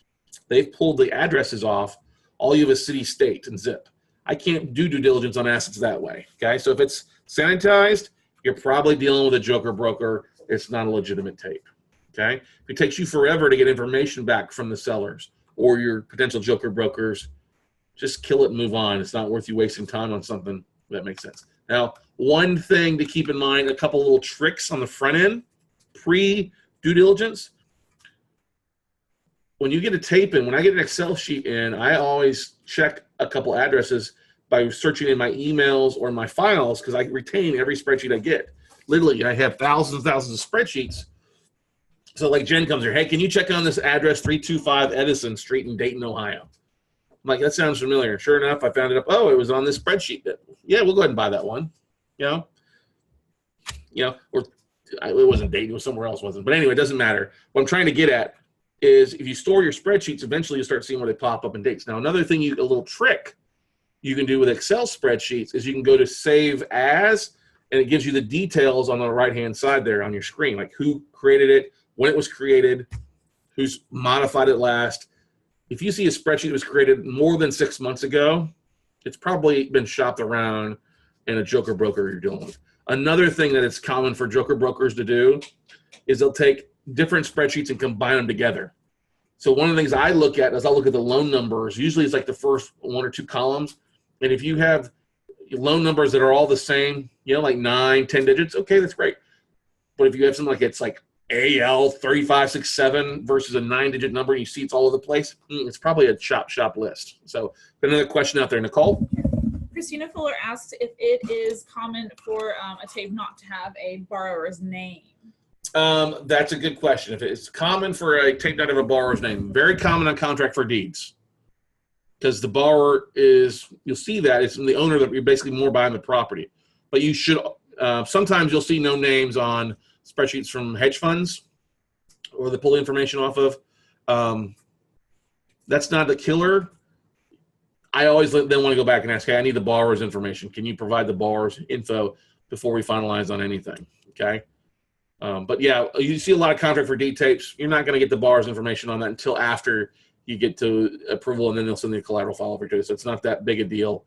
they've pulled the addresses off all you have is city, state, and zip. I can't do due diligence on assets that way, okay? So if it's sanitized, you're probably dealing with a joker broker. It's not a legitimate tape, okay? If it takes you forever to get information back from the sellers or your potential joker brokers, just kill it and move on. It's not worth you wasting time on something. That makes sense. Now, one thing to keep in mind, a couple little tricks on the front end, pre-due diligence. When you get a tape in, when I get an Excel sheet in, I always check a couple addresses by searching in my emails or my files because I retain every spreadsheet I get. Literally, I have thousands and thousands of spreadsheets. So like Jen comes here, hey, can you check on this address 325 Edison Street in Dayton, Ohio? I'm like, that sounds familiar. Sure enough, I found it up. Oh, it was on this spreadsheet. Yeah, we'll go ahead and buy that one. Or it wasn't Dayton, it was somewhere else, wasn't. But anyway, it doesn't matter. What I'm trying to get at is if you store your spreadsheets, eventually you start seeing where they pop up in dates. Now, another thing, a little trick you can do with Excel spreadsheets is you can go to Save As, and it gives you the details on the right-hand side there on your screen, like who created it, when it was created, who's modified it last. If you see a spreadsheet that was created more than 6 months ago, it's probably been shopped around in a joker broker you're dealing with. Another thing that it's common for joker brokers to do is they'll take different spreadsheets and combine them together. So one of the things I look at is I'll look at the loan numbers. Usually it's like the first 1 or 2 columns. And if you have loan numbers that are all the same, like 9, 10 digits, okay, that's great. But if you have something like it's like AL 3567 versus a 9-digit number, and you see it's all over the place, it's probably a shop list. So got another question out there, Nicole? Christina Fuller asked if it is common for a tape not to have a borrower's name. That's a good question. If it's common for a tape not to have a borrower's name, very common on contract for deeds. Because the borrower is, you'll see that, it's the owner that you're basically more buying the property. But you should, sometimes you'll see no names on spreadsheets from hedge funds or they pull the information off of. That's not the killer. I always then want to go back and ask, hey, I need the borrower's information. Can you provide the borrower's info before we finalize on anything? Okay. But yeah, you see a lot of contract for deed tapes. You're not going to get the borrower's information on that until after you get to approval, and then they'll send the collateral file over to you. So it's not that big a deal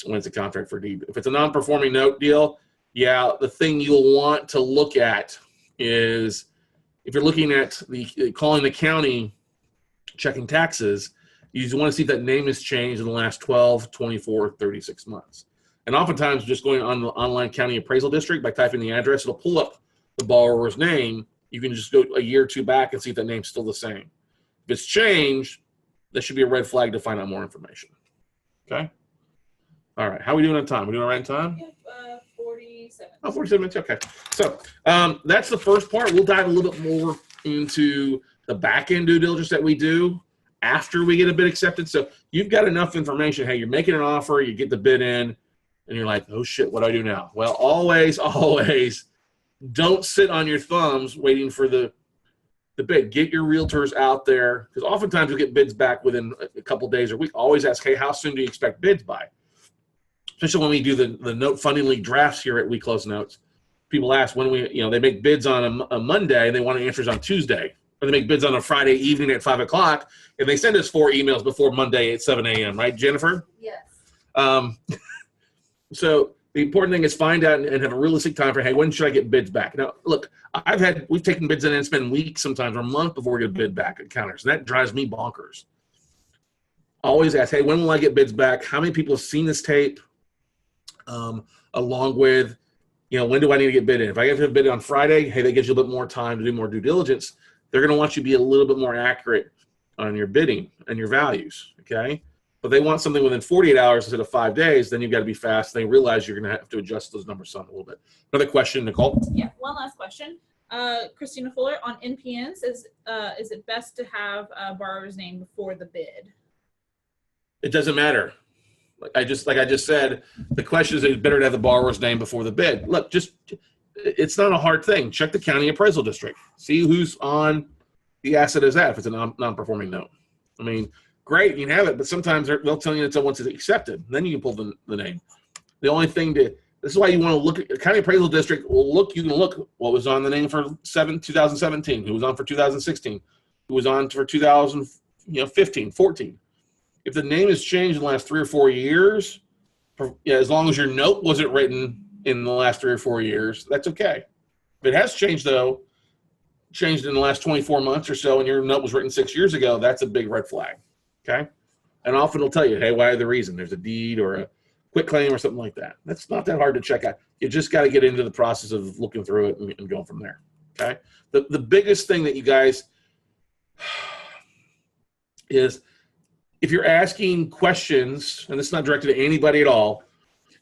when it's a contract for deed. If it's a non-performing note deal, yeah, the thing you'll want to look at is if you're looking at calling the county, checking taxes, you want to see if that name has changed in the last 12, 24, 36 months. And oftentimes just going on the online county appraisal district by typing the address, it'll pull up the borrower's name. You can just go a year or two back and see if that name's still the same. If it's changed, that should be a red flag to find out more information. Okay? All right. How are we doing on time? We doing all right in time? Yep, 47. Oh, 47 minutes. Okay. So that's the first part. We'll dive a little bit more into the back-end due diligence that we do after we get a bid accepted. So you've got enough information. Hey, you're making an offer, you get the bid in, and you're like, oh, shit, what do I do now? Well, always don't sit on your thumbs waiting for the bid. Get your realtors out there, because oftentimes you'll get bids back within a couple days or a week. Always ask, hey, how soon do you expect bids by? Especially when we do the note funding league drafts here at We Close Notes. People ask when they make bids on a Monday and they want answers on Tuesday. Or they make bids on a Friday evening at 5 o'clock, and they send us 4 emails before Monday at 7 a.m., right, Jennifer? Yes. So the important thing is find out and have a realistic time for, hey, when should I get bids back? Now, look, we've taken bids in and it's been weeks sometimes or a month before we get a bid back at counters, and that drives me bonkers. Always ask, hey, when will I get bids back? How many people have seen this tape? Along with, when do I need to get bid in? If I get to bid on Friday, hey, that gives you a bit more time to do more due diligence. They're going to want you to be a little bit more accurate on your bidding and your values, okay? But they want something within 48 hours instead of 5 days, then you've got to be fast. They realize you're going to have to adjust those numbers some a little bit. Another question, Nicole? Yeah, one last question. Christina Fuller, on NPNs, is it best to have a borrower's name before the bid? It doesn't matter. Like I just said, the question is, it's better to have the borrower's name before the bid. Look, it's not a hard thing. Check the county appraisal district. See who's on the asset as that if it's a non-performing note. I mean, great, you can have it, but sometimes they'll tell you that once it's accepted. Then you can pull the name. The only thing this is why you want to look at the county appraisal district. You can look what was on the name for 2017, who was on for 2016, who was on for 2015, 14. If the name has changed in the last 3 or 4 years, as long as your note wasn't written in the last 3 or 4 years, that's okay. If it has changed, though, changed in the last 24 months or so, and your note was written 6 years ago, that's a big red flag, okay? And often it'll tell you, hey, why the reason? There's a deed or a quit claim or something like that. That's not that hard to check out. You just got to get into the process of looking through it and going from there, okay? The biggest thing that you guys is if you're asking questions, and this is not directed to anybody at all,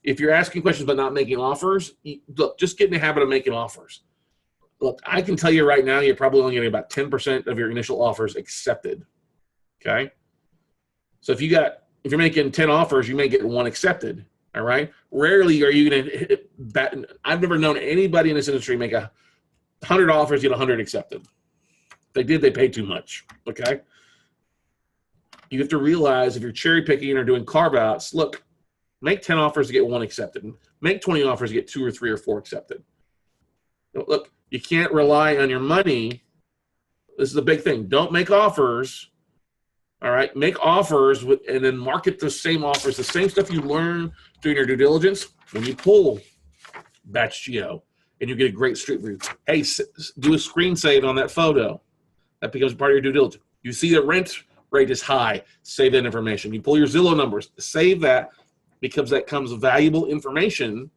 if you're asking questions but not making offers, look, just get in the habit of making offers. Look, I can tell you right now, you're probably only getting about 10% of your initial offers accepted, okay? So if you're making 10 offers, you may get 1 accepted, all right? Rarely are you going to hit that. I've never known anybody in this industry make 100 offers, get 100 accepted. If they did, they paid too much, okay? You have to realize if you're cherry picking or doing carve outs, look, make 10 offers to get 1 accepted. Make 20 offers to get 2 or 3 or 4 accepted. Look, you can't rely on your money. This is a big thing. Don't make offers. All right, make offers and then market the same offers, the same stuff you learn doing your due diligence. When you pull batch geo and you get a great street view, hey, do a screen save on that photo. That becomes part of your due diligence. You see the rent rate is high, save that information. You pull your Zillow numbers, save that, because that comes valuable information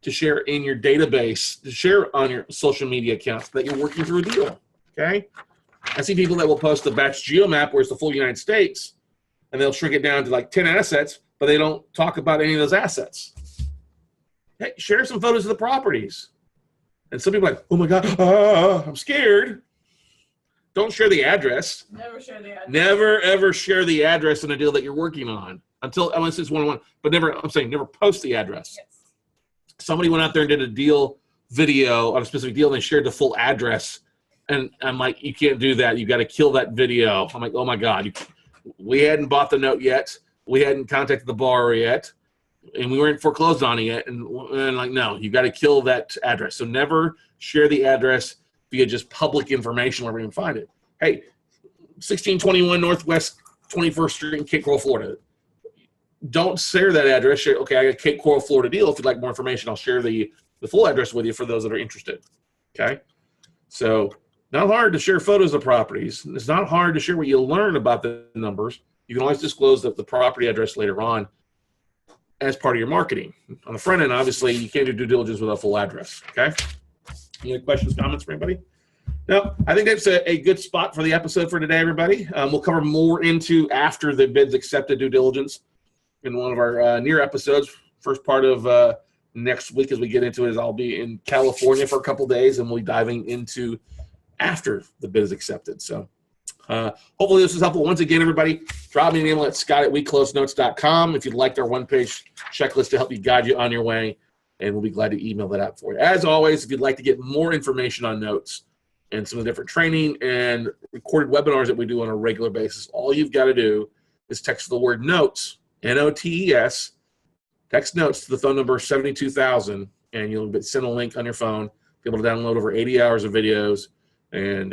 to share in your database, to share on your social media accounts that you're working through a deal, okay? I see people that will post a batch geo map where it's the full United States, and they'll shrink it down to like 10 assets, but they don't talk about any of those assets. Hey, share some photos of the properties. And some people are like, oh my God, I'm scared. Don't share the address. Never share the address. Never, ever share the address in a deal that you're working on unless it's one-on-one. But never post the address. Yes. Somebody went out there and did a deal video on a specific deal, and they shared the full address. And I'm like, you can't do that. You got to kill that video. I'm like, oh my God. We hadn't bought the note yet. We hadn't contacted the borrower yet. And we weren't foreclosed on it yet. And like, no, you got to kill that address. So never share the address via just public information wherever you can find it. Hey, 1621 Northwest 21st Street in Cape Coral, Florida. Don't share that address. Share, okay, I got a Cape Coral, Florida deal. If you'd like more information, I'll share the full address with you for those that are interested. Okay? So not hard to share photos of properties. It's not hard to share what you learn about the numbers. You can always disclose the property address later on as part of your marketing. On the front end, obviously, you can't do due diligence without a full address. Okay? Any questions, comments for anybody? No, I think that's a good spot for the episode for today, everybody. We'll cover more into after the bid's accepted due diligence in one of our near episodes. First part of next week as we get into it is I'll be in California for a couple days, and we'll be diving into after the bid is accepted. So hopefully this was helpful. Once again, everybody, drop me an email at scott@weclosenotes.com if you'd like our one-page checklist to help you guide you on your way, and we'll be glad to email that out for you. As always, if you'd like to get more information on notes and some of the different training and recorded webinars that we do on a regular basis, all you've got to do is text the word notes, N-O-T-E-S, text notes to the phone number 72000, and you'll send a link on your phone, be able to download over 80 hours of videos and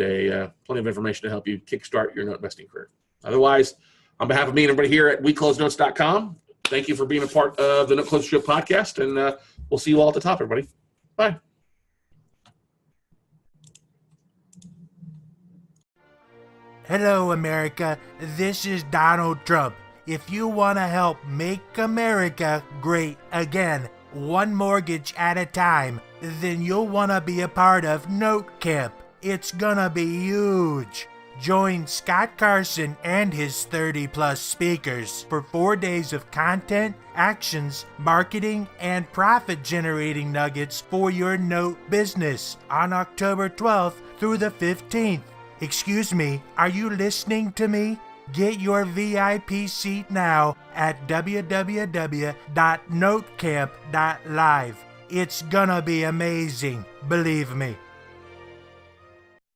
plenty of information to help you kickstart your note investing career. Otherwise, on behalf of me and everybody here at WeCloseNotes.com, thank you for being a part of the Note Closer Show podcast, and we'll see you all at the top, everybody. Bye. Hello, America. This is Donald Trump. If you want to help make America great again, one mortgage at a time, then you'll want to be a part of Note Camp. It's gonna be huge. Join Scott Carson and his 30-plus speakers for 4 days of content, actions, marketing, and profit-generating nuggets for your note business on October 12th through the 15th. Excuse me, are you listening to me? Get your VIP seat now at www.notecamp.live. It's gonna be amazing, believe me.